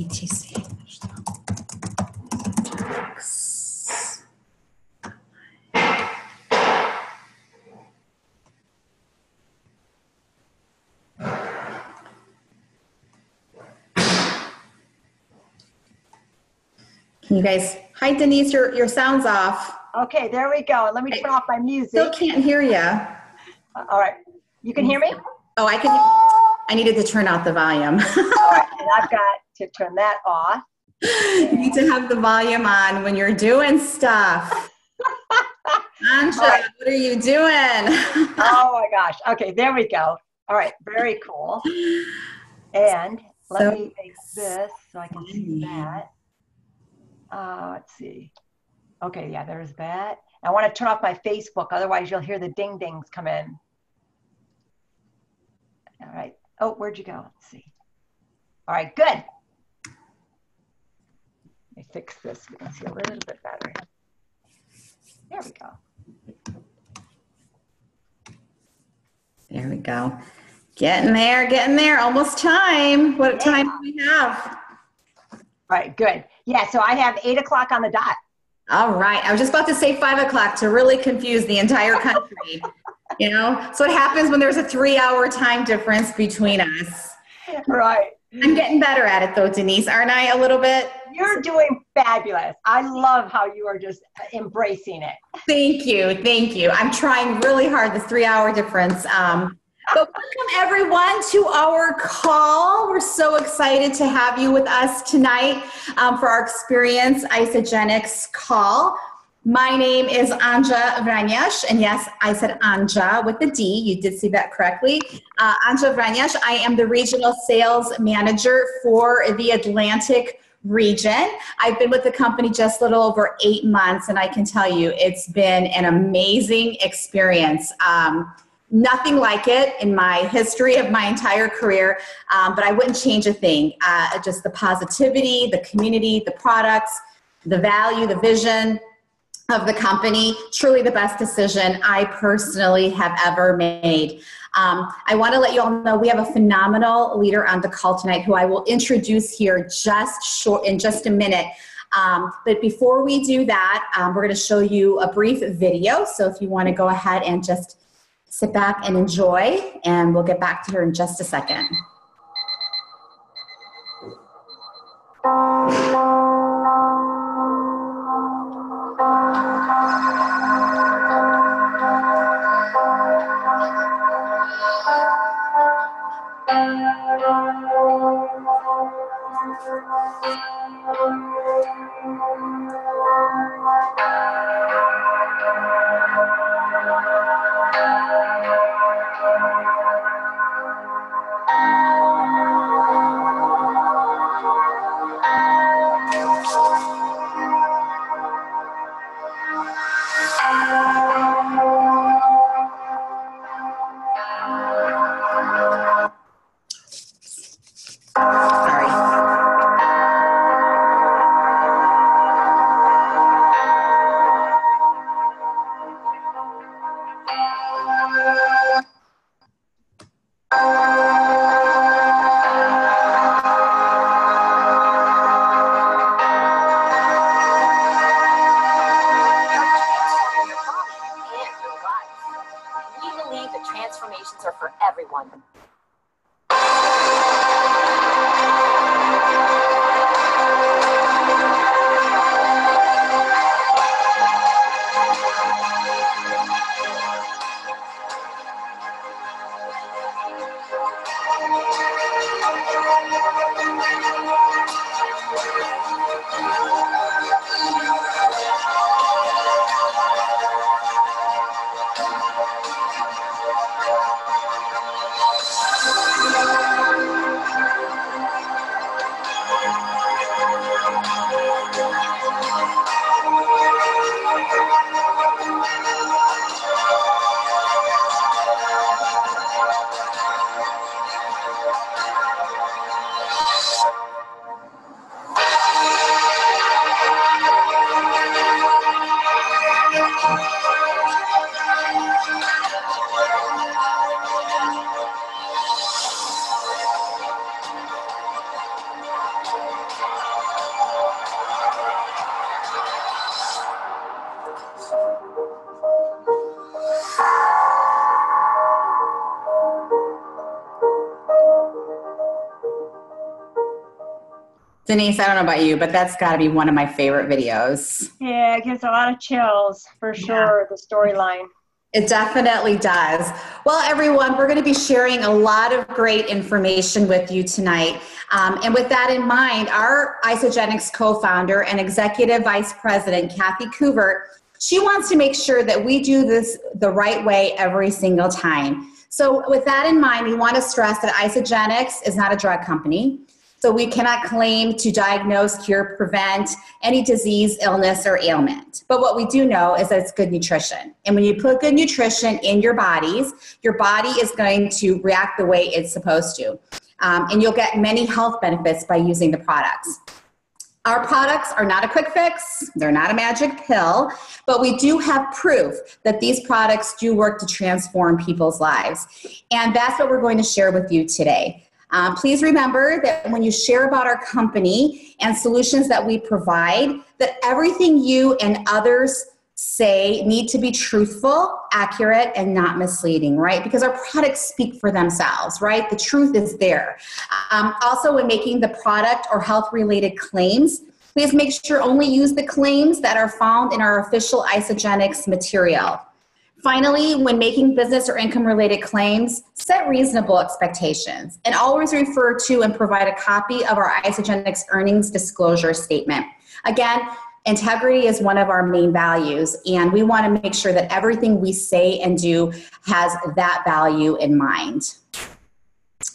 ETC. Can you guys, hi Denise, your sound's off. Okay, there we go. Let me turn off my music. Still can't hear you. All right, you can hear me? Oh, I can. I needed to turn out the volume. All right, and I've got to turn that off. You need to have the volume on when you're doing stuff. Anja, right. What are you doing? Oh my gosh. Okay, there we go. All right, very cool. And let me make this so I can see that. Let's see. Okay, yeah, there's that. I want to turn off my Facebook, otherwise you'll hear the ding dings come in. All right. Oh, where'd you go? Let's see. All right, good. Let me fix this. We can see a little bit better. There we go. There we go. Getting there. Almost time. What time do we have? All right, good. Yeah, so I have 8 o'clock on the dot. All right. I was just about to say 5 o'clock to really confuse the entire country. You know, so what happens when there's a 3-hour time difference between us? Right. I'm getting better at it though, Denise, aren't I, a little bit? You're doing fabulous. I love how you are just embracing it. Thank you. Thank you. I'm trying really hard, this 3-hour difference. But welcome everyone to our call. We're so excited to have you with us tonight for our Experience Isagenix call. My name is Anja Vranjash, and yes, I said Anja with the D. You did see that correctly. Anja Vranjash. I am the Regional Sales Manager for the Atlantic region. I've been with the company just a little over 8 months, and I can tell you it's been an amazing experience. Nothing like it in my history of my entire career, but I wouldn't change a thing. Just the positivity, the community, the products, the value, the vision of the company, truly the best decision I personally have ever made. I want to let you all know we have a phenomenal leader on the call tonight who I will introduce here in just a minute. But before we do that, we're going to show you a brief video. So if you want to go ahead and just sit back and enjoy, and we'll get back to her in just a second. Transformations are for everyone. Denise, I don't know about you, but that's got to be one of my favorite videos. Yeah, it gives a lot of chills for sure, the storyline. It definitely does. Well, everyone, we're going to be sharing a lot of great information with you tonight. And with that in mind, our Isagenix co-founder and executive vice president, Kathy Couvert, she wants to make sure that we do this the right way every single time. So with that in mind, we want to stress that Isagenix is not a drug company. So we cannot claim to diagnose, cure, prevent any disease, illness, or ailment. But what we do know is that it's good nutrition. And when you put good nutrition in your your body is going to react the way it's supposed to. And you'll get many health benefits by using the products. Our products are not a quick fix. They're not a magic pill, but we do have proof that these products do work to transform people's lives. And that's what we're going to share with you today. Please remember that when you share about our company and solutions that we provide, that everything you and others say need to be truthful, accurate, and not misleading, right? Because our products speak for themselves, right? The truth is there. Also, when making the product or health-related claims, please make sure only use the claims that are found in our official isagenix material. Finally, when making business or income-related claims, set reasonable expectations and always refer to and provide a copy of our isagenix earnings disclosure statement. Again, integrity is one of our main values, and we want to make sure that everything we say and do has that value in mind.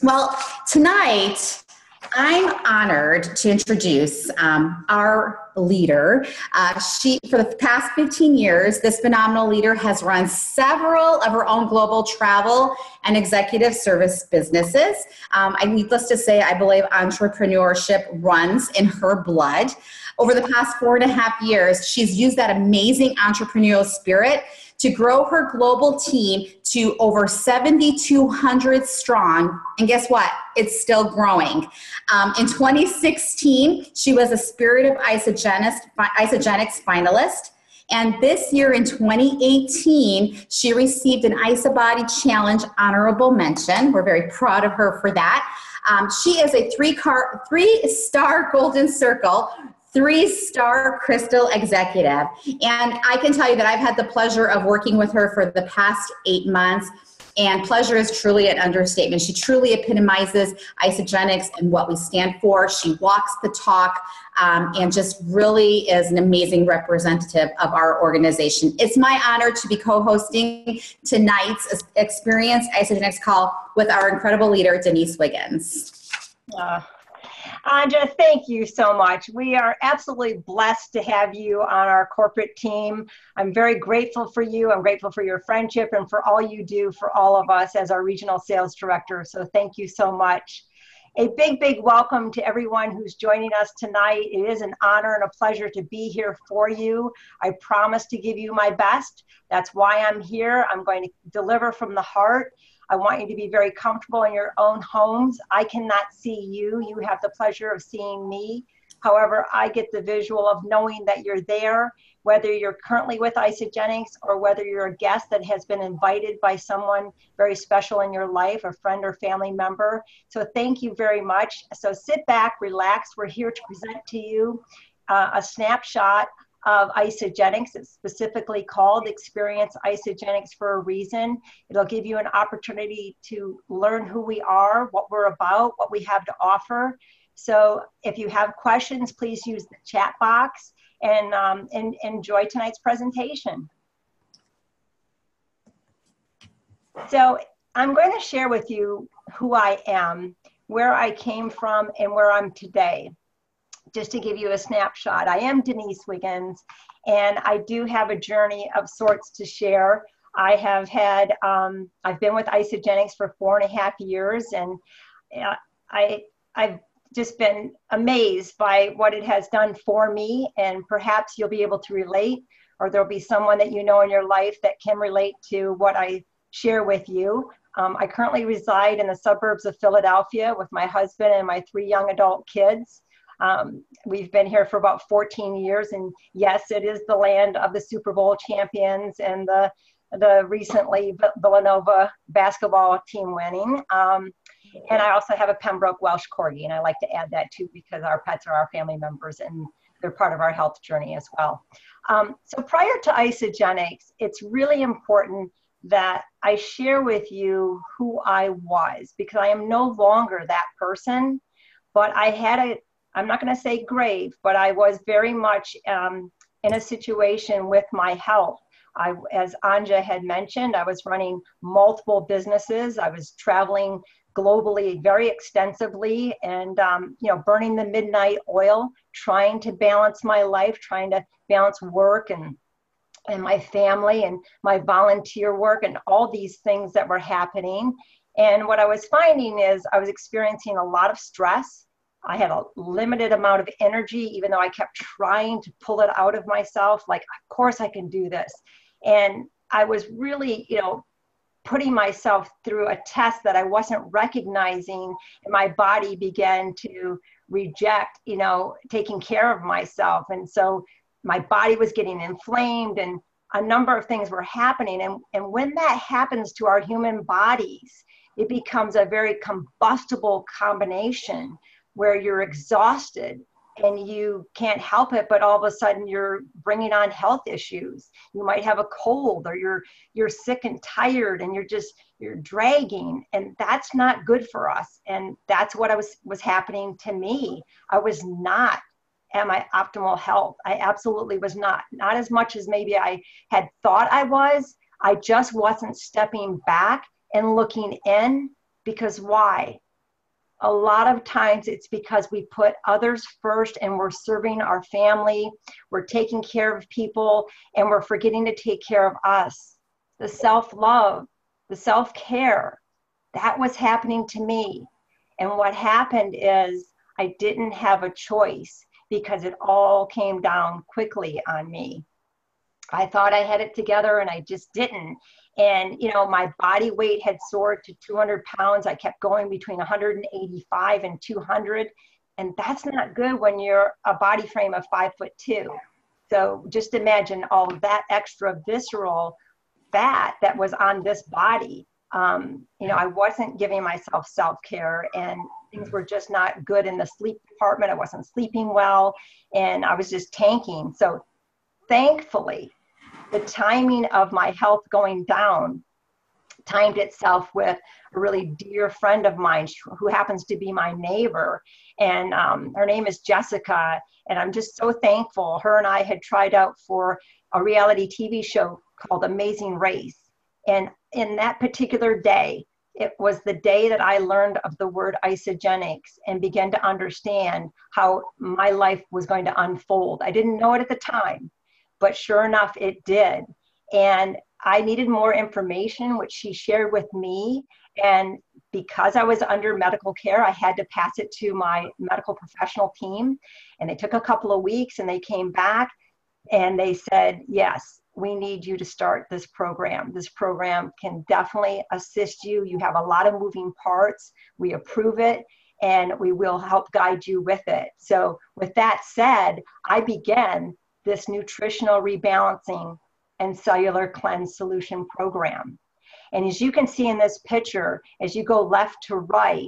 Well, tonight, I'm honored to introduce our leader. For the past 15 years, this phenomenal leader has run several of her own global travel and executive service businesses. Needless to say, I believe entrepreneurship runs in her blood. Over the past 4.5 years, she's used that amazing entrepreneurial spirit to grow her global team to over 7,200 strong. And guess what? It's still growing. In 2016, she was a Spirit of Isagenix finalist. And this year in 2018, she received an IsaBody Challenge honorable mention. We're very proud of her for that. She is a three-star Golden Circle, 3-star Crystal Executive. And I can tell you that I've had the pleasure of working with her for the past 8 months. And pleasure is truly an understatement. She truly epitomizes isagenix and what we stand for. She walks the talk and just really is an amazing representative of our organization. It's my honor to be co-hosting tonight's Experience Isagenix call with our incredible leader, Denise Wiggins. Anja, thank you so much. We are absolutely blessed to have you on our corporate team. I'm very grateful for you. I'm grateful for your friendship and for all you do for all of us as our regional sales director. So thank you so much. A big, big welcome to everyone who's joining us tonight. It is an honor and a pleasure to be here for you. I promise to give you my best. That's why I'm here. I'm going to deliver from the heart. I want you to be very comfortable in your own homes. I cannot see you. You have the pleasure of seeing me. However, I get the visual of knowing that you're there, whether you're currently with Isagenix or whether you're a guest that has been invited by someone very special in your life, a friend or family member. So thank you very much. So sit back, relax. We're here to present to you a snapshot of Isagenix. It's specifically called Experience Isagenix for a reason. It'll give you an opportunity to learn who we are, what we're about, what we have to offer. So if you have questions, please use the chat box and enjoy tonight's presentation. So I'm going to share with you who I am, where I came from, and where I'm today. Just to give you a snapshot, I am Denise Wiggins, and I do have a journey of sorts to share. I have had, I've been with Isagenix for 4.5 years, and I've just been amazed by what it has done for me, and perhaps you'll be able to relate, or there'll be someone that you know in your life that can relate to what I share with you. I currently reside in the suburbs of Philadelphia with my husband and my 3 young adult kids. We've been here for about 14 years, and yes, it is the land of the Super Bowl champions and the recently Villanova basketball team winning. And I also have a Pembroke Welsh Corgi, and I like to add that too because our pets are our family members and they're part of our health journey as well. So prior to isagenix, it's really important that I share with you who I was, because I am no longer that person, but I had I'm not going to say grave, but I was very much in a situation with my health. As Anja had mentioned, I was running multiple businesses. I was traveling globally very extensively and, burning the midnight oil, trying to balance my life, trying to balance work and my family and my volunteer work and all these things that were happening. And what I was finding is I was experiencing a lot of stress. I had a limited amount of energy, even though I kept trying to pull it out of myself. Like, of course I can do this. And I was really, putting myself through a test that I wasn't recognizing, and my body began to reject, taking care of myself. And so my body was getting inflamed and a number of things were happening. And when that happens to our human bodies, it becomes a very combustible combination where you're exhausted and you can't help it, but all of a sudden you're bringing on health issues. You might have a cold, or you're sick and tired, and you're dragging, and that's not good for us. And that's what was happening to me. I was not at my optimal health. I absolutely was not as much as maybe I had thought I was. I just wasn't stepping back and looking in, because why? A lot of times it's because we put others first and we're serving our family, we're taking care of people, and we're forgetting to take care of us. The self-love, the self-care, that was happening to me. And what happened is I didn't have a choice because it all came down quickly on me. I thought I had it together and I just didn't. And, my body weight had soared to 200 pounds. I kept going between 185 and 200. And that's not good when you're a body frame of 5'2". So just imagine all of that extra visceral fat that was on this body. I wasn't giving myself self-care, and things were just not good in the sleep department. I wasn't sleeping well, and I was just tanking. So thankfully, the timing of my health going down timed itself with a really dear friend of mine who happens to be my neighbor. And her name is Jessica. And I'm just so thankful. Her and I had tried out for a reality TV show called Amazing Race. And in that particular day, it was the day that I learned of the word isagenix and began to understand how my life was going to unfold. I didn't know it at the time, but sure enough, it did. And I needed more information, which she shared with me. And because I was under medical care, I had to pass it to my medical professional team. And they took a couple of weeks and they came back and they said, yes, we need you to start this program. This program can definitely assist you. You have a lot of moving parts. We approve it and we will help guide you with it. So with that said, I began this nutritional rebalancing and cellular cleanse solution program. And as you can see in this picture, as you go left to right,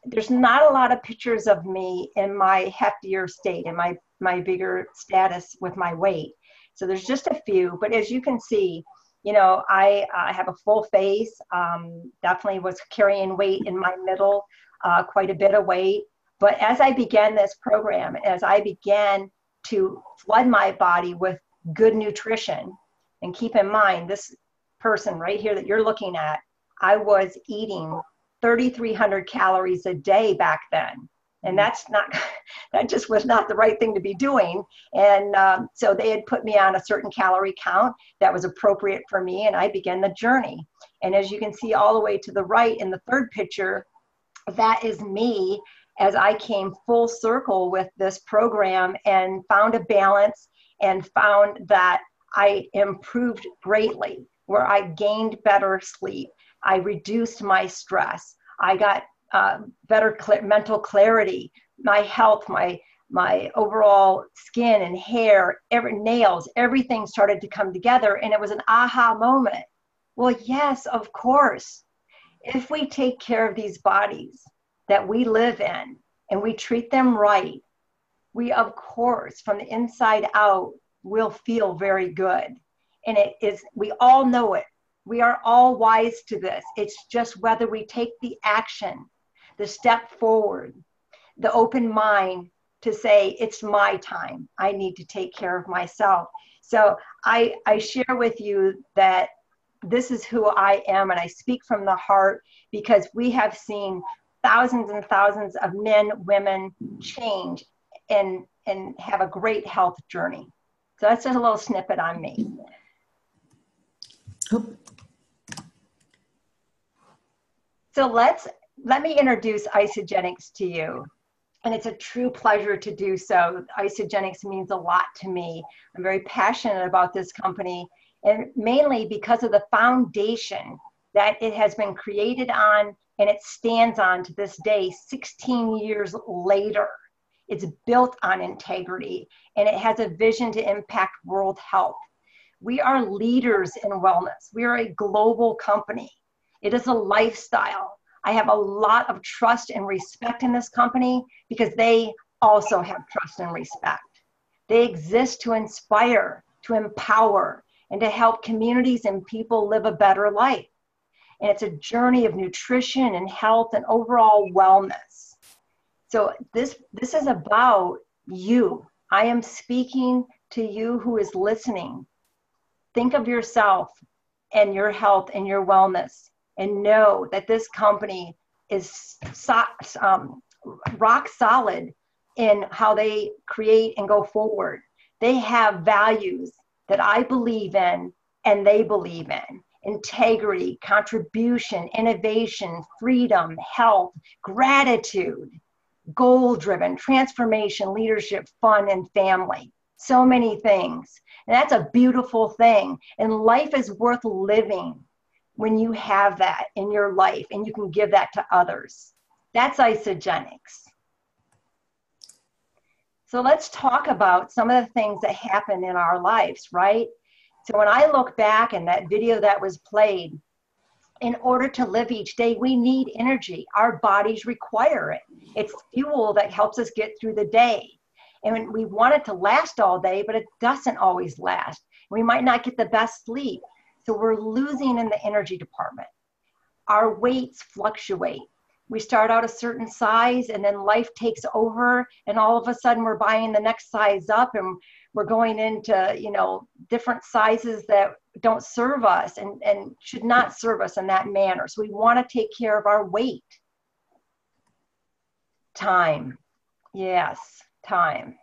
there's not a lot of pictures of me in my heftier state, in my bigger status with my weight. So there's just a few, but as you can see, I have a full face, definitely was carrying weight in my middle, quite a bit of weight. But as I began this program, as I began to flood my body with good nutrition, and keep in mind, this person right here that you're looking at, I was eating 3,300 calories a day back then. And that just was not the right thing to be doing. And so they had put me on a certain calorie count that was appropriate for me, and I began the journey. And as you can see all the way to the right in the third picture, that is me as I came full circle with this program and found a balance and found that I improved greatly, where I gained better sleep. I reduced my stress. I got better mental clarity, my health, my overall skin and hair, nails, everything started to come together. And it was an aha moment. Well, yes, of course. if we take care of these bodies that we live in and we treat them right, we, of course, from the inside out, will feel very good. And it is, we all know it. We are all wise to this. It's just whether we take the action, the step forward, the open mind to say, it's my time. I need to take care of myself. So I share with you that this is who I am, and I speak from the heart, because we have seen thousands and thousands of men, women change and have a great health journey. So that's just a little snippet on me. Oh. So let me introduce Isagenix to you. And it's a true pleasure to do so. Isagenix means a lot to me. I'm very passionate about this company, and mainly because of the foundation that it has been created on and it stands on to this day, 16 years later. It's built on integrity, and it has a vision to impact world health. We are leaders in wellness. We are a global company. It is a lifestyle. I have a lot of trust and respect in this company because they also have trust and respect. They exist to inspire, to empower, and to help communities and people live a better life. And it's a journey of nutrition and health and overall wellness. So this is about you. I am speaking to you who is listening. Think of yourself and your health and your wellness, and know that this company is rock solid in how they create and go forward. They have values that I believe in and they believe in. Integrity, contribution, innovation, freedom, health, gratitude, goal-driven, transformation, leadership, fun, and family. So many things. And that's a beautiful thing. And life is worth living when you have that in your life and you can give that to others. That's isagenix. So let's talk about some of the things that happen in our lives, right? So when I look back in that video that was played, in order to live each day, we need energy. Our bodies require it. It's fuel that helps us get through the day. And we want it to last all day, but it doesn't always last. We might not get the best sleep. So we're losing in the energy department. Our weights fluctuate. We start out a certain size and then life takes over, and all of a sudden we're buying the next size up, and we're going into, different sizes that don't serve us and should not serve us in that manner. So we want to take care of our weight. Time. Yes, time.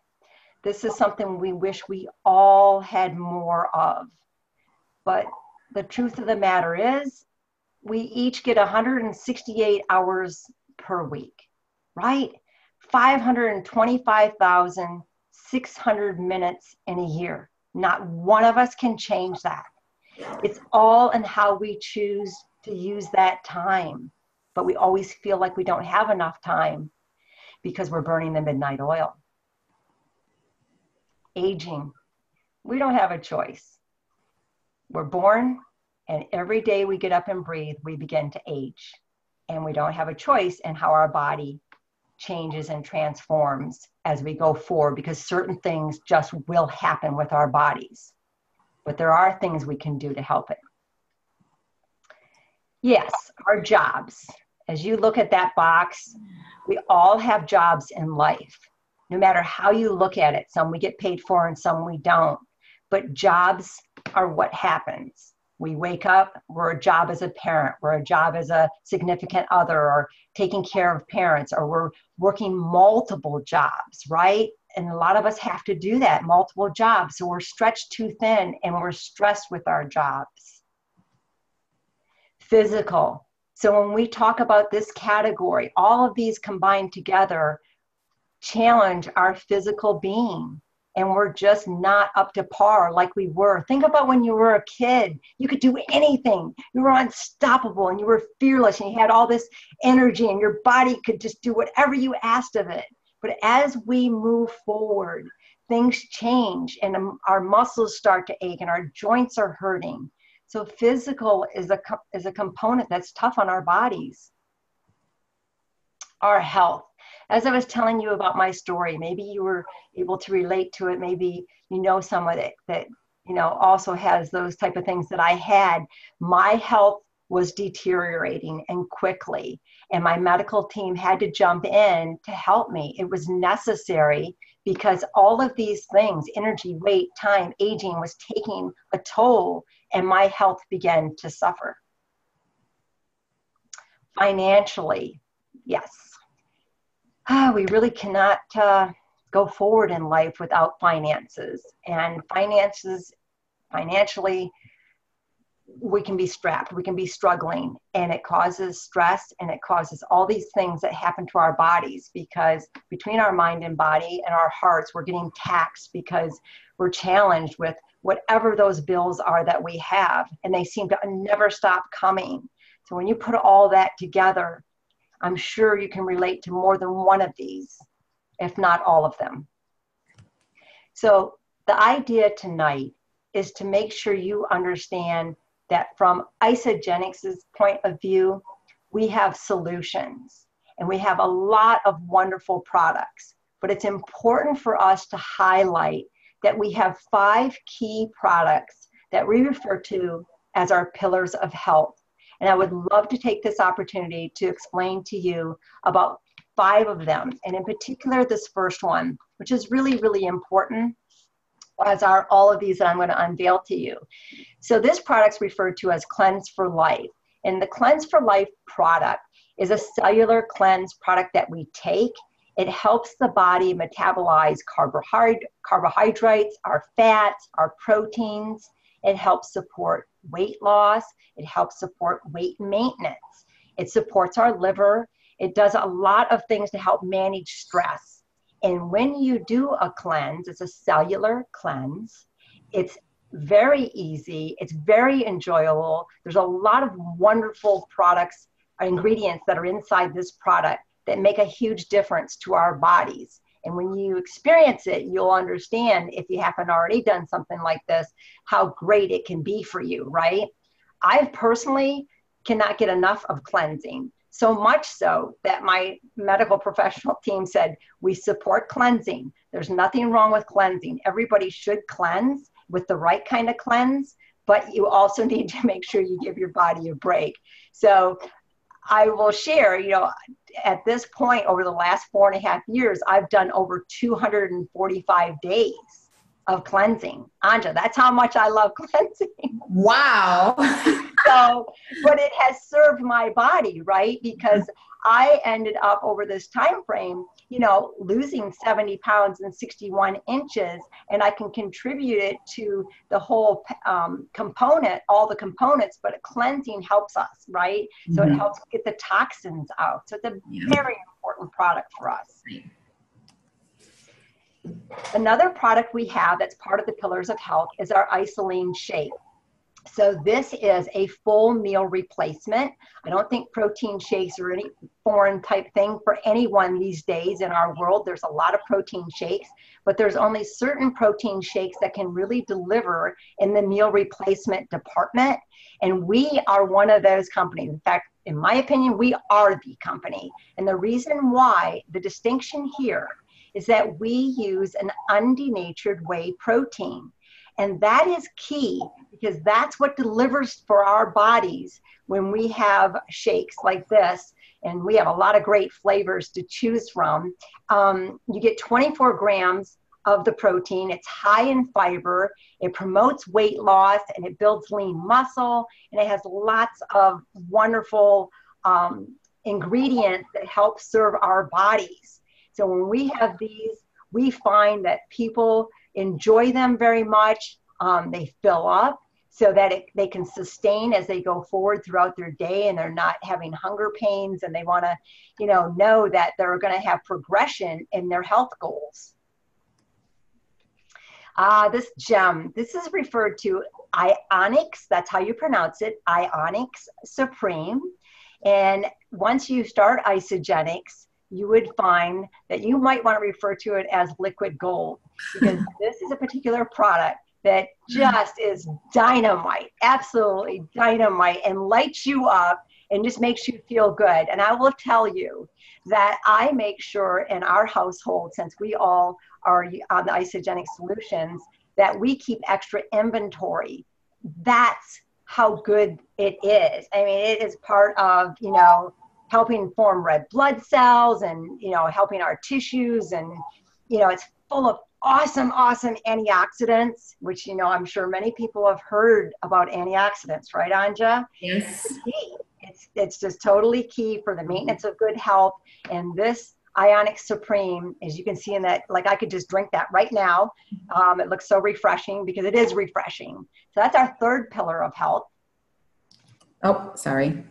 This is something we wish we all had more of. But the truth of the matter is, we each get 168 hours per week, right? 525,600 minutes in a year. Not one of us can change that. It's all in how we choose to use that time. But we always feel like we don't have enough time because we're burning the midnight oil. Aging. We don't have a choice. We're born, and every day we get up and breathe, we begin to age. And we don't have a choice in how our body changes and transforms as we go forward, because certain things just will happen with our bodies. But there are things we can do to help it. Yes, our jobs. As you look at that box, we all have jobs in life. No matter how you look at it, some we get paid for and some we don't. But jobs are what happens. We wake up, we're a job as a parent, we're a job as a significant other, or taking care of parents, or we're working multiple jobs, right? And a lot of us have to do that, multiple jobs. So we're stretched too thin and we're stressed with our jobs. Physical. So when we talk about this category, all of these combined together challenge our physical being. And we're just not up to par like we were. Think about when you were a kid. You could do anything. You were unstoppable and you were fearless and you had all this energy and your body could just do whatever you asked of it. But as we move forward, things change and our muscles start to ache and our joints are hurting. So physical is a component that's tough on our bodies. Our health. As I was telling you about my story, maybe you were able to relate to it. Maybe you know someone that also has those type of things that I had. My health was deteriorating and quickly, and my medical team had to jump in to help me. It was necessary because all of these things, energy, weight, time, aging, was taking a toll, and my health began to suffer. Financially, yes. We really cannot go forward in life without finances. And financially, we can be strapped, we can be struggling, and it causes stress, and it causes all these things that happen to our bodies, because between our mind and body and our hearts, we're getting taxed because we're challenged with whatever those bills are that we have, and they seem to never stop coming. So when you put all that together, I'm sure you can relate to more than one of these, if not all of them. So the idea tonight is to make sure you understand that from isagenix's point of view, we have solutions, and we have a lot of wonderful products. But it's important for us to highlight that we have 5 key products that we refer to as our pillars of health. And I would love to take this opportunity to explain to you about 5 of them. And in particular, this first one, which is really, really important, as are all of these that I'm going to unveil to you. So this product's referred to as Cleanse for Life. And the Cleanse for Life product is a cellular cleanse product that we take. It helps the body metabolize carbohydrates, our fats, our proteins. It helps support weight loss. It helps support weight maintenance. It supports our liver. It does a lot of things to help manage stress. And when you do a cleanse, it's a cellular cleanse. It's very easy. It's very enjoyable. There's a lot of wonderful products, ingredients that are inside this product that make a huge difference to our bodies. And when you experience it, you'll understand, if you haven't already done something like this, how great it can be for you, right? I personally cannot get enough of cleansing. So much so that my medical professional team said, we support cleansing. There's nothing wrong with cleansing. Everybody should cleanse with the right kind of cleanse, but you also need to make sure you give your body a break. So I will share, at this point, over the last 4.5 years, I've done over 245 days of cleansing. Anja, that's how much I love cleansing. Wow. So, but it has served my body, right? Because I ended up over this time frame, losing 70 pounds and 61 inches, and I can contribute it to the whole component, all the components, but cleansing helps us, right? So it helps get the toxins out. So it's a very important product for us. Another product we have that's part of the pillars of health is our Isoline shake. So this is a full meal replacement. I don't think protein shakes are any foreign type thing for anyone these days in our world. There's a lot of protein shakes, but there's only certain protein shakes that can really deliver in the meal replacement department. And we are one of those companies. In fact, in my opinion, we are the company. And the reason why, the distinction here, is that we use an undenatured whey protein. And that is key, because that's what delivers for our bodies when we have shakes like this. And we have a lot of great flavors to choose from. You get 24 grams of the protein. It's high in fiber. It promotes weight loss, and it builds lean muscle. And it has lots of wonderful ingredients that help serve our bodies. So when we have these, we find that people enjoy them very much. They fill up so that they can sustain as they go forward throughout their day, and they're not having hunger pains, and they want to, know that they're going to have progression in their health goals. This gem, this is referred to Ionix, that's how you pronounce it, Ionix Supreme. And once you start isagenix, you would find that you might want to refer to it as liquid gold, because this is a particular product that just is dynamite, absolutely dynamite, and lights you up and just makes you feel good. And I will tell you that I make sure in our household, since we all are on the isagenix solutions, that we keep extra inventory. That's how good it is. I mean, it is part of, you know, helping form red blood cells and, you know, helping our tissues. And, you know, it's full of awesome, awesome antioxidants, which, you know, I'm sure many people have heard about antioxidants, right, Anja? Yes. It's just totally key for the maintenance of good health. And this Ionic Supreme, as you can see in that, like I could just drink that right now. It looks so refreshing because it is refreshing. So that's our third pillar of health. Oh, sorry.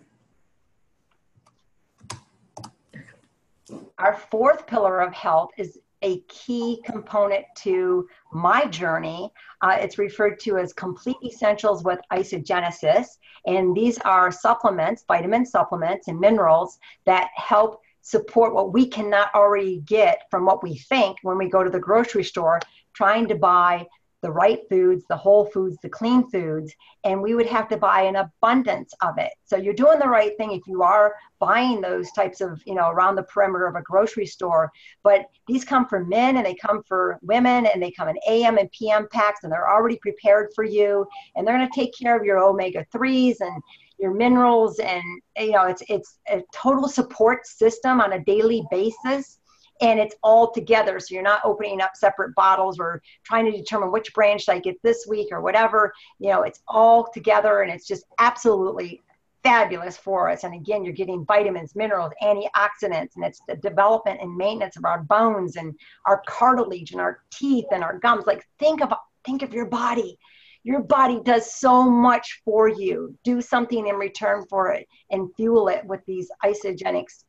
Our fourth pillar of health is a key component to my journey. It's referred to as complete essentials with isagenesis. And these are supplements, vitamin supplements and minerals that help support what we cannot already get from what we think when we go to the grocery store, trying to buy the right foods, the whole foods, the clean foods, and we would have to buy an abundance of it. So you're doing the right thing if you are buying those types of, you know, around the perimeter of a grocery store. But these come for men and they come for women, and they come in AM and PM packs, and they're already prepared for you. And they're going to take care of your omega-3s and your minerals. And, you know, it's a total support system on a daily basis. And it's all together. So you're not opening up separate bottles or trying to determine which brand should I get this week or whatever. You know, it's all together, and it's just absolutely fabulous for us. And again, you're getting vitamins, minerals, antioxidants, and it's the development and maintenance of our bones and our cartilage and our teeth and our gums. Like think of your body. Your body does so much for you. Do something in return for it and fuel it with these isagenix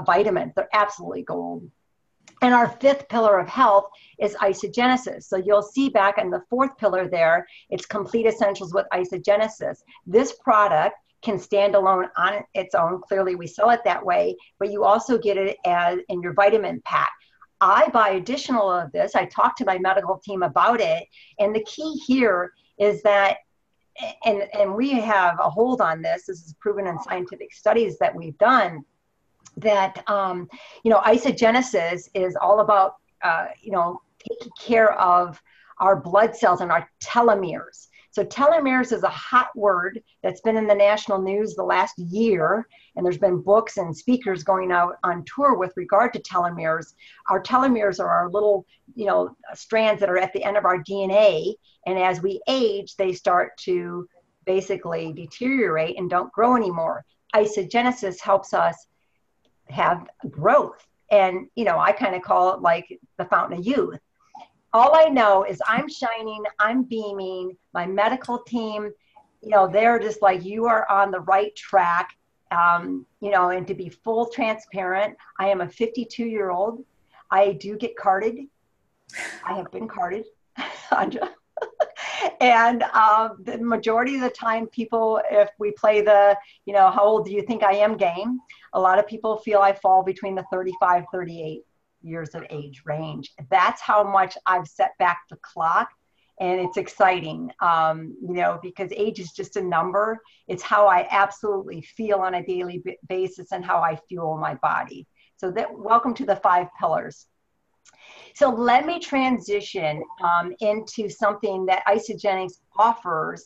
vitamins. They're absolutely gold. And our fifth pillar of health is isagenesis. So you'll see back in the fourth pillar there, it's complete essentials with isagenesis. This product can stand alone on its own. Clearly we sell it that way, but you also get it as in your vitamin pack. I buy additional of this. I talked to my medical team about it. And the key here is that, and we have a hold on this, this is proven in scientific studies that we've done, that, you know, isagenesis is all about, you know, taking care of our blood cells and our telomeres. So telomeres is a hot word that's been in the national news the last year, and there's been books and speakers going out on tour with regard to telomeres. Our telomeres are our little, you know, strands that are at the end of our DNA, and as we age, they start to basically deteriorate and don't grow anymore. Isagenesis helps us have growth. And, you know, I kind of call it like the fountain of youth. All I know is I'm shining, I'm beaming, my medical team, you know, they're just like, you are on the right track. You know, and to be full transparent, I am a 52-year-old. I do get carded. I have been carded. And the majority of the time people, if we play the, you know, how old do you think I am game, a lot of people feel I fall between the 35, 38 years of age range. That's how much I've set back the clock. And it's exciting, you know, because age is just a number. It's how I absolutely feel on a daily basis and how I fuel my body. So welcome to the 5 pillars. So let me transition into something that isagenix offers.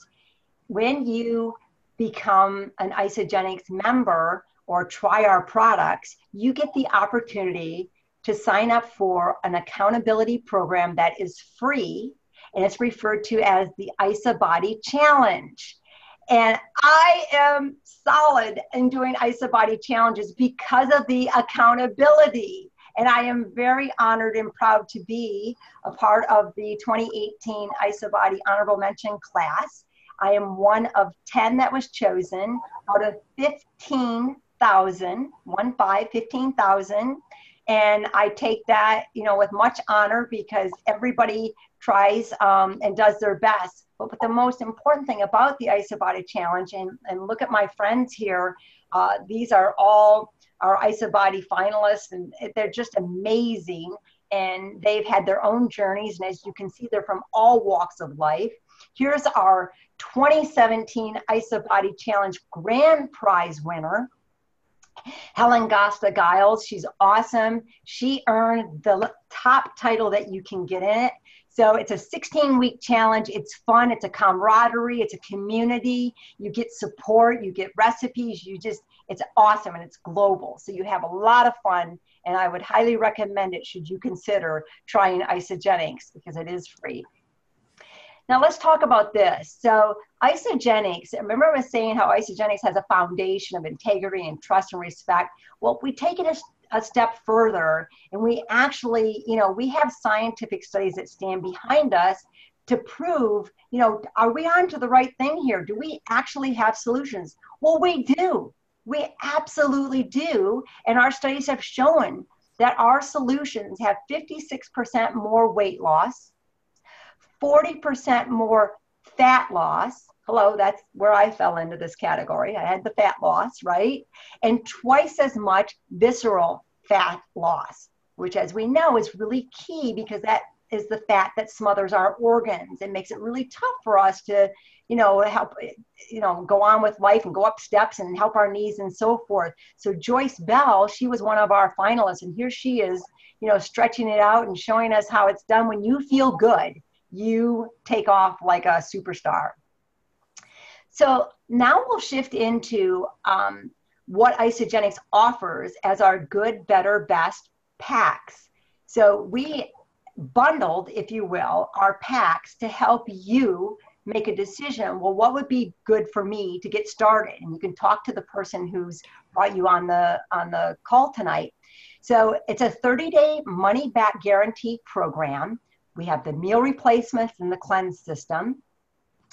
When you become an isagenix member or try our products, you get the opportunity to sign up for an accountability program that is free, and it's referred to as the Isa Body Challenge. And I am solid in doing Isa Body Challenges because of the accountability. And I am very honored and proud to be a part of the 2018 Isa Body Honorable Mention class. I am one of 10 that was chosen out of 15,000, 15,000. And I take that, you know, with much honor because everybody tries and does their best. But the most important thing about the Isa Body Challenge, and look at my friends here, these are all our Isa Body finalists, and they're just amazing. and they've had their own journeys. And as you can see, they're from all walks of life. Here's our 2017 IsaBody Challenge Grand Prize winner, Helen Gosta Giles. She's awesome. She earned the top title that you can get in it. So it's a 16-week challenge. It's fun. It's a camaraderie. It's a community. You get support. You get recipes. It's awesome, and it's global. So you have a lot of fun, and I would highly recommend it should you consider trying isagenix, because it is free. Now let's talk about this. So isagenix, remember I was saying how isagenix has a foundation of integrity and trust and respect. Well, we take it a step further, and we actually, we have scientific studies that stand behind us to prove, are we on to the right thing here? Do we actually have solutions? Well, we do. We absolutely do. And our studies have shown that our solutions have 56% more weight loss, 40% more fat loss. Hello, that's where I fell into this category. I had the fat loss, right? And twice as much visceral fat loss, which, as we know, is really key, because that is the fat that smothers our organs and makes it really tough for us to, help, go on with life and go up steps and help our knees and so forth. So Joyce Bell, she was one of our finalists, and here she is, stretching it out and showing us how it's done. When you feel good, you take off like a superstar. So now we'll shift into what isagenix offers as our good, better, best packs. So we bundled, if you will, our packs to help you make a decision. Well, what would be good for me to get started? And you can talk to the person who's brought you on the call tonight. So it's a 30-day money-back guarantee program. We have the meal replacements and the cleanse system.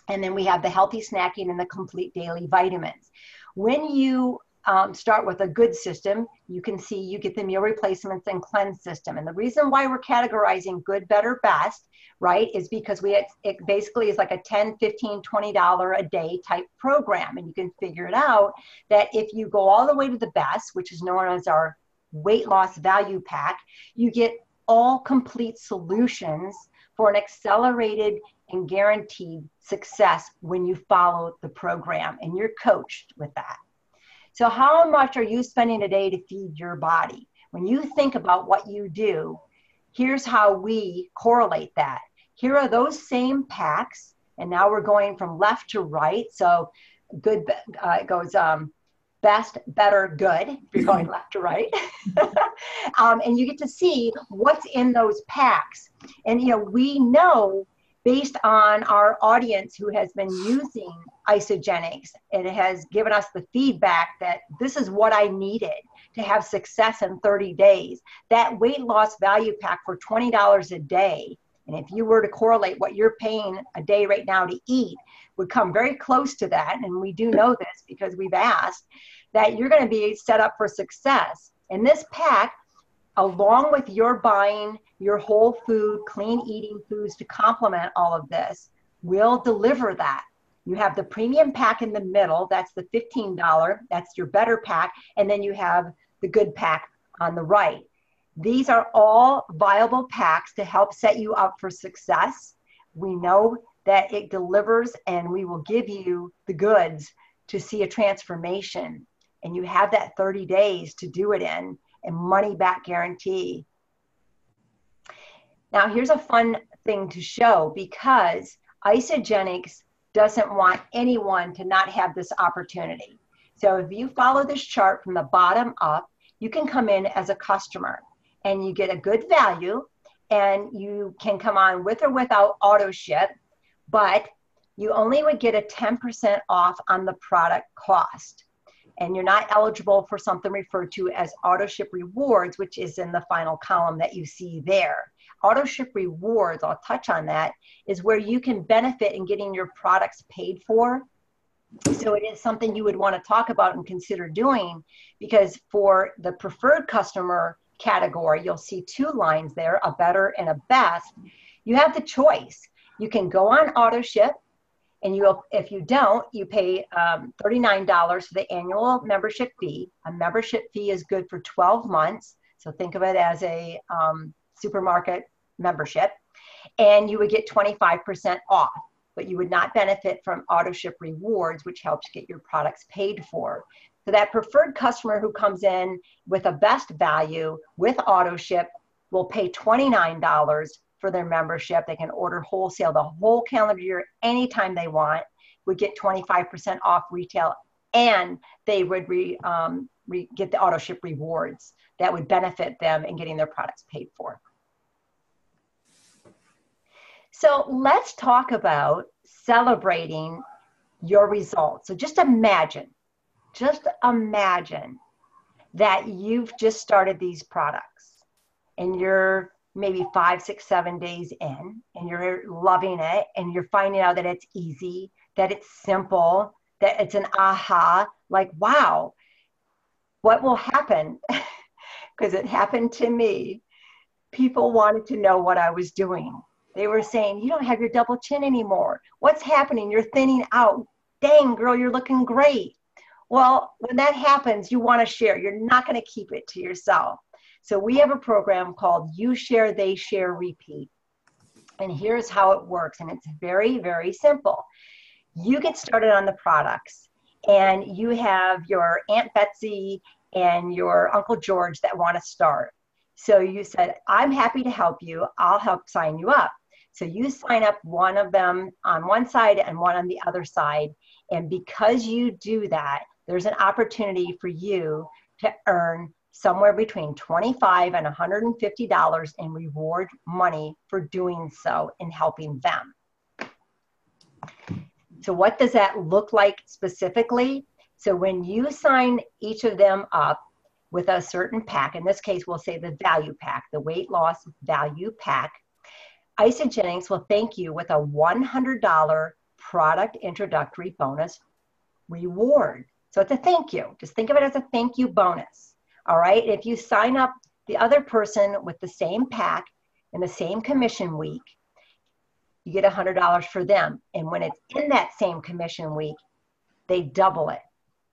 And then we have the healthy snacking and the complete daily vitamins. When you start with a good system, you can see you get the meal replacements and cleanse system. And the reason why we're categorizing good, better, best, right, is because it basically is like a $10, $15, $20 a day type program. And you can figure it out that if you go all the way to the best, which is known as our weight loss value pack, you get all complete solutions for an accelerated and guaranteed success when you follow the program, and you're coached with that. So how much are you spending a day to feed your body? When you think about what you do, here's how we correlate that. Here are those same packs, and now we're going from left to right. So good, it goes best, better, good, if you're going left to right. And you get to see what's in those packs. And, we know, based on our audience who has been using isagenix, and it has given us the feedback that this is what I needed to have success in 30 days. That weight loss value pack for $20 a day, and if you were to correlate what you're paying a day right now to eat, would come very close to that. And we do know this because we've asked that you're going to be set up for success. And this pack, along with your buying your whole food, clean eating foods to complement all of this, will deliver that. You have the premium pack in the middle, that's the $15, that's your better pack, and then you have the good pack on the right. These are all viable packs to help set you up for success. We know that it delivers, and we will give you the goods to see a transformation. And you have that 30 days to do it in, and money back guarantee. Now, here's a fun thing to show, because isagenix doesn't want anyone to not have this opportunity. So if you follow this chart from the bottom up, you can come in as a customer and you get a good value, and you can come on with or without auto ship, but you only would get a 10% off on the product cost. And you're not eligible for something referred to as auto ship rewards, which is in the final column that you see there. Auto ship rewards, I'll touch on that, is where you can benefit in getting your products paid for. So it is something you would want to talk about and consider doing, because for the preferred customer category, you'll see two lines there, a better and a best. You have the choice. You can go on auto ship, and if you don't, you pay $39 for the annual membership fee. A membership fee is good for 12 months. So think of it as a supermarket membership, and you would get 25% off, but you would not benefit from auto ship rewards, which helps get your products paid for. So that preferred customer who comes in with a best value with auto ship will pay $29 for their membership. They can order wholesale the whole calendar year anytime they want, would get 25% off retail, and they would get the auto ship rewards that would benefit them in getting their products paid for. So let's talk about celebrating your results. So just imagine that you've just started these products and you're maybe 5, 6, 7 days in and you're loving it and you're finding out that it's easy, that it's simple, that it's an aha, like, wow, what will happen? Because it happened to me. People wanted to know what I was doing. They were saying, you don't have your double chin anymore. What's happening? You're thinning out. Dang, girl, you're looking great. Well, when that happens, you want to share. You're not going to keep it to yourself. So we have a program called You Share, They Share, Repeat. And here's how it works. And it's very, very simple. You get started on the products and you have your Aunt Betsy and your Uncle George that want to start. So you said, I'm happy to help you. I'll help sign you up. So you sign up one of them on one side and one on the other side. And because you do that, there's an opportunity for you to earn somewhere between $25 and $150 in reward money for doing so and helping them. So what does that look like specifically? So when you sign each of them up with a certain pack, in this case, we'll say the value pack, the weight loss value pack, Isagenix will thank you with a $100 product introductory bonus reward. So it's a thank you. Just think of it as a thank you bonus. All right. If you sign up the other person with the same pack in the same commission week, you get $100 for them. And when it's in that same commission week, they double it.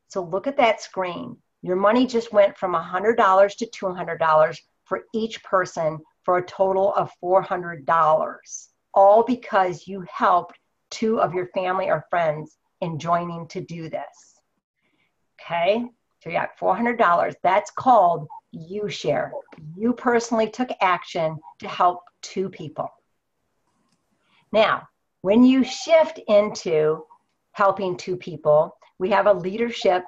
So look at that screen. Your money just went from $100 to $200 for each person for a total of $400, all because you helped 2 of your family or friends in joining to do this. Okay, so you got $400. That's called You Share. You personally took action to help 2 people. Now, when you shift into helping 2 people, we have a leadership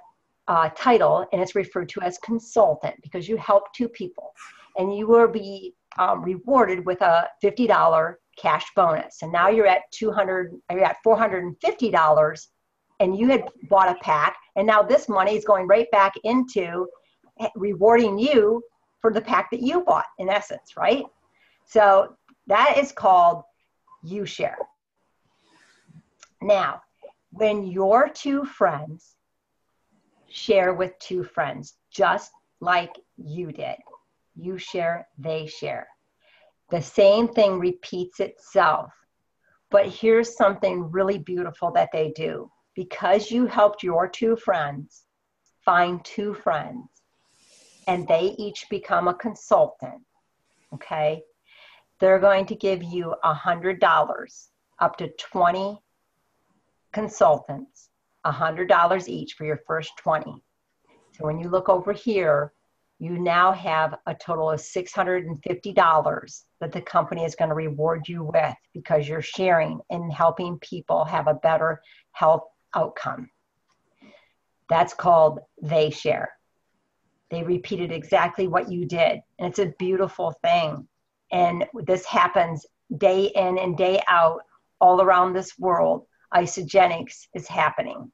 title, and it's referred to as consultant because you help 2 people. And you will be rewarded with a $50 cash bonus. And now you're at $450, and you had bought a pack, and now this money is going right back into rewarding you for the pack that you bought, in essence, right? So that is called You Share. Now, when your 2 friends share with 2 friends, just like you did, you share, they share. The same thing repeats itself. But here's something really beautiful that they do. Because you helped your 2 friends find 2 friends, and they each become a consultant, okay? They're going to give you $100, up to 20 consultants, $100 each for your first 20. So when you look over here, you now have a total of $650 that the company is going to reward you with because you're sharing and helping people have a better health outcome. That's called They Share. They repeated exactly what you did. And it's a beautiful thing. And this happens day in and day out all around this world. Isagenix is happening.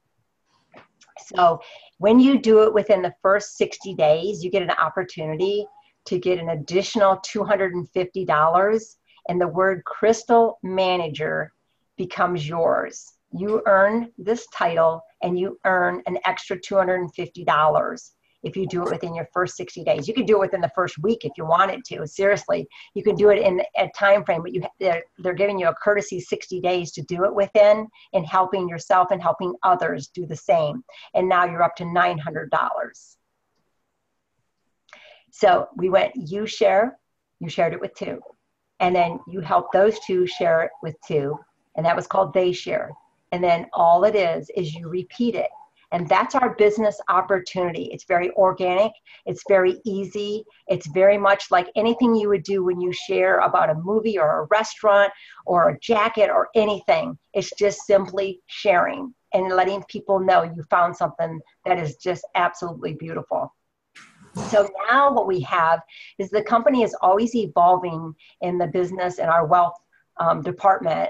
So when you do it within the first 60 days, you get an opportunity to get an additional $250, and the word Crystal Manager becomes yours. You earn this title and you earn an extra $250 if you do it within your first 60 days. You can do it within the first week if you wanted to. Seriously, you can do it in a time frame, but they're giving you a courtesy 60 days to do it within, and helping yourself and helping others do the same. And now you're up to $900. So we went You Share, You shared it with 2. And then you helped those 2 share it with 2. And that was called they share. And then all it is you repeat it. And that's our business opportunity. It's very organic. It's very easy. It's very much like anything you would do when you share about a movie or a restaurant or a jacket or anything. It's just simply sharing and letting people know you found something that is just absolutely beautiful. So now what we have is the company is always evolving in the business and our wealth department,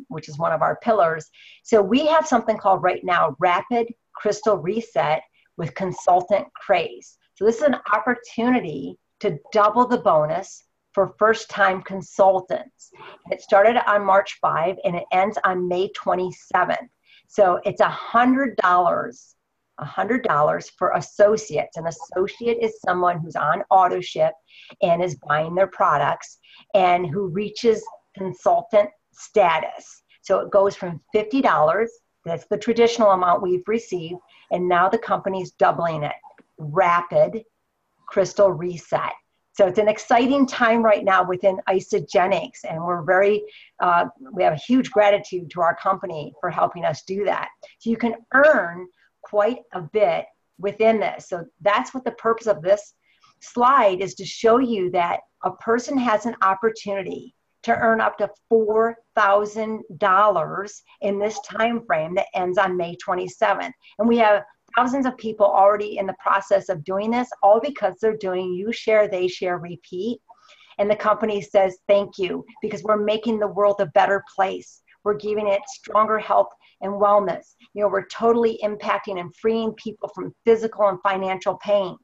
which is one of our pillars. So we have something called right now Rapid Crystal Reset with Consultant Craze. So this is an opportunity to double the bonus for first-time consultants. It started on March 5 and it ends on May 27th. So it's $100 for associates. An associate is someone who's on auto ship and is buying their products and who reaches consultant status. So it goes from $50, that's the traditional amount we've received, and now the company's doubling it. Rapid Crystal Reset. So it's an exciting time right now within isagenix, and we're very, we have a huge gratitude to our company for helping us do that. So you can earn quite a bit within this. So that's what the purpose of this slide is, to show you that a person has an opportunity to earn up to $4,000 in this time frame that ends on May 27th. And we have thousands of people already in the process of doing this, all because they're doing you share, they share, repeat. And the company says, thank you, because we're making the world a better place. We're giving it stronger health and wellness. You know, we're totally impacting and freeing people from physical and financial pain.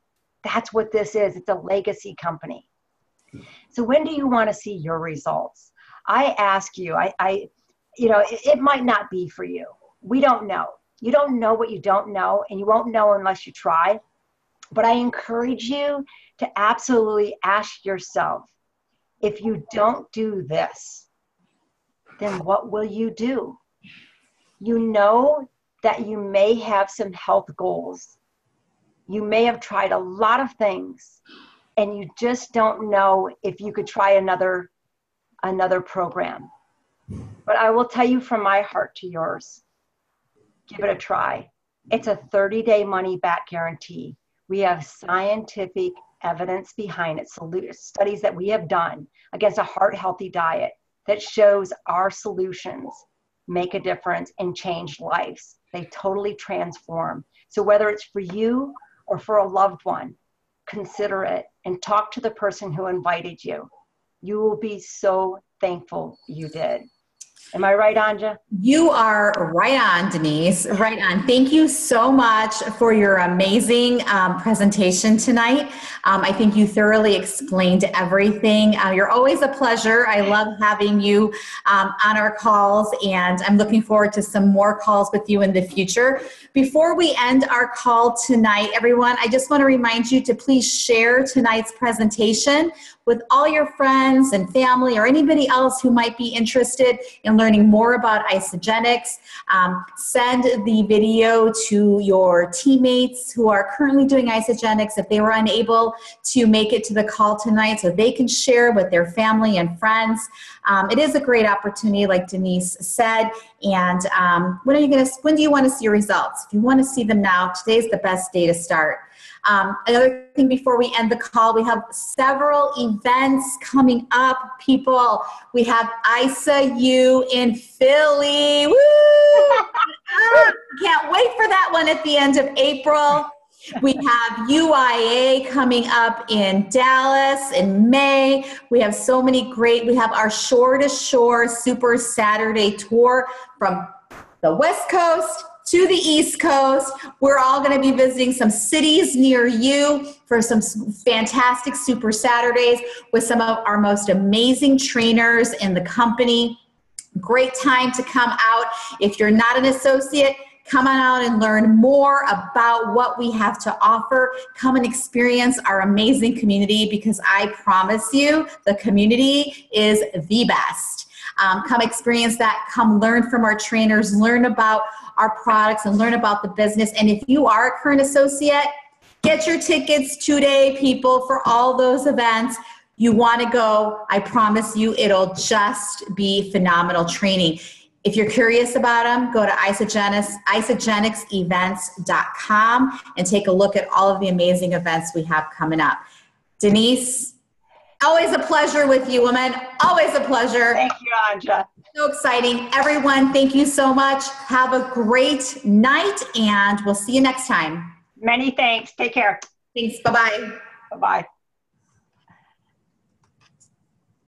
That's what this is. It's a legacy company. So when do you want to see your results? I ask you, you know, it might not be for you. We don't know. You don't know what you don't know, and you won't know unless you try. But I encourage you to absolutely ask yourself, if you don't do this, then what will you do? You know that you may have some health goals. You may have tried a lot of things, and you just don't know if you could try another program. But I will tell you from my heart to yours, give it a try. It's a 30-day money-back guarantee. We have scientific evidence behind it, studies that we have done against a heart-healthy diet that shows our solutions make a difference and change lives. They totally transform. So whether it's for you or for a loved one, consider it and talk to the person who invited you. You will be so thankful you did. Am I right, Anja? You are right on, Denise. Right on. Thank you so much for your amazing presentation tonight. I think you thoroughly explained everything. You're always a pleasure. I love having you on our calls, and I'm looking forward to some more calls with you in the future. Before we end our call tonight, everyone, I just want to remind you to please share tonight's presentation with all your friends and family or anybody else who might be interested in learning more about isagenix. Send the video to your teammates who are currently doing isagenix if they were unable to make it to the call tonight, so they can share with their family and friends. It is a great opportunity, like Denise said. And when do you want to see your results? If you want to see them now, today's the best day to start. Another thing before we end the call, we have several events coming up, people. We have ISA-U in Philly. Woo! Can't wait for that one at the end of April. We have UIA coming up in Dallas in May. We have so many great, we have our Shore to Shore Super Saturday Tour from the West Coast to the East Coast. We're all going to be visiting some cities near you for some fantastic Super Saturdays with some of our most amazing trainers in the company. Great time to come out. If you're not an associate, come on out and learn more about what we have to offer. Come and experience our amazing community, because I promise you the community is the best. Come experience that. Come learn from our trainers, learn about our products, and learn about the business. And if you are a current associate, get your tickets today, people, for all those events. You want to go. I promise you, it'll just be phenomenal training. If you're curious about them, go to isagenixevents.com and take a look at all of the amazing events we have coming up. Denise, always a pleasure with you, woman. Always a pleasure. Thank you, Anja. So exciting. Everyone, thank you so much. Have a great night, and we'll see you next time. Many thanks. Take care. Thanks. Bye-bye. Bye-bye.